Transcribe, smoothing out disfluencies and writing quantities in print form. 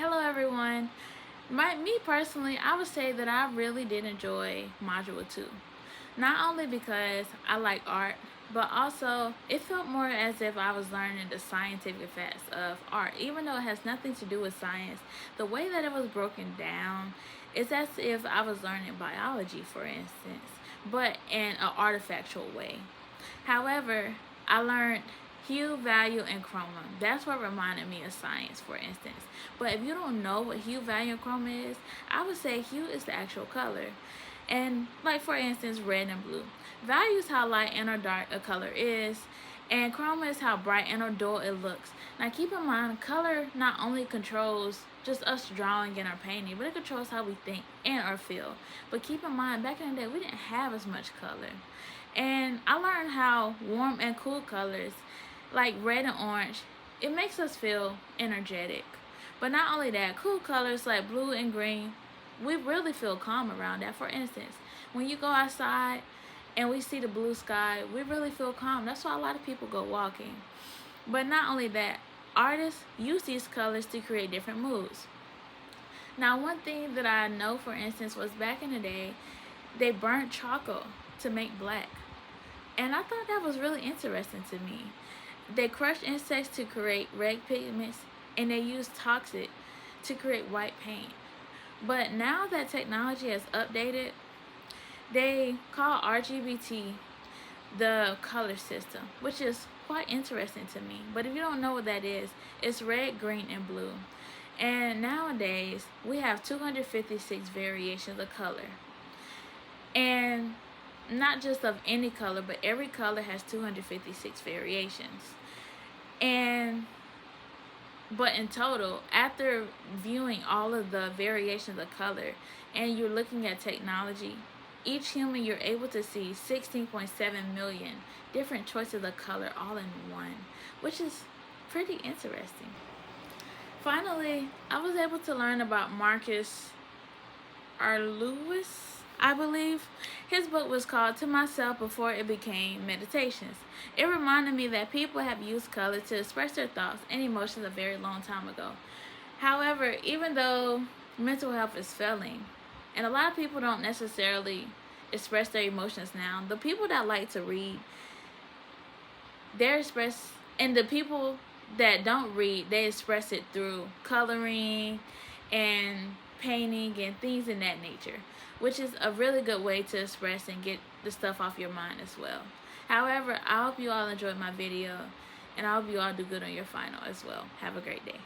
Hello everyone. Me personally, I would say that I really did enjoy Module 2. Not only because I like art, but also it felt more as if I was learning the scientific facts of art. Even though it has nothing to do with science, the way that it was broken down is as if I was learning biology, for instance, but in an artifactual way. However, I learned hue, value, and chroma. That's what reminded me of science, for instance. But if you don't know what hue, value, and chroma is, I would say hue is the actual color. And like for instance, red and blue. Value is how light and or dark a color is, and chroma is how bright and or dull it looks. Now keep in mind, color not only controls just us drawing and our painting, but it controls how we think and or feel. But keep in mind, back in the day, we didn't have as much color. And I learned how warm and cool colors, like red and orange, it makes us feel energetic. But not only that, cool colors like blue and green, we really feel calm around that. For instance, when you go outside and we see the blue sky, we really feel calm. That's why a lot of people go walking. But not only that, artists use these colors to create different moods. Now, one thing that I know, for instance, was back in the day, they burnt charcoal to make black. And I thought that was really interesting to me. They crushed insects to create red pigments, and they used toxic to create white paint. But now that technology has updated, they call RGBT the color system, which is quite interesting to me. But if you don't know what that is, it's red, green, and blue. And nowadays, we have 256 variations of color. And not just of any color, but every color has 256 variations. But in total, after viewing all of the variations of color and you're looking at technology, each human you're able to see 16.7 million different choices of color all in one, which is pretty interesting. Finally, I was able to learn about Marcus Aurelius, I believe. His book was called To Myself Before It Became Meditations. It reminded me that people have used color to express their thoughts and emotions a very long time ago. However, even though mental health is failing, and a lot of people don't necessarily express their emotions now, the people that like to read, and the people that don't read, they express it through coloring and painting and things in that nature, which is a really good way to express and get the stuff off your mind as well. However, I hope you all enjoyed my video, and I hope you all do good on your final as well. Have a great day.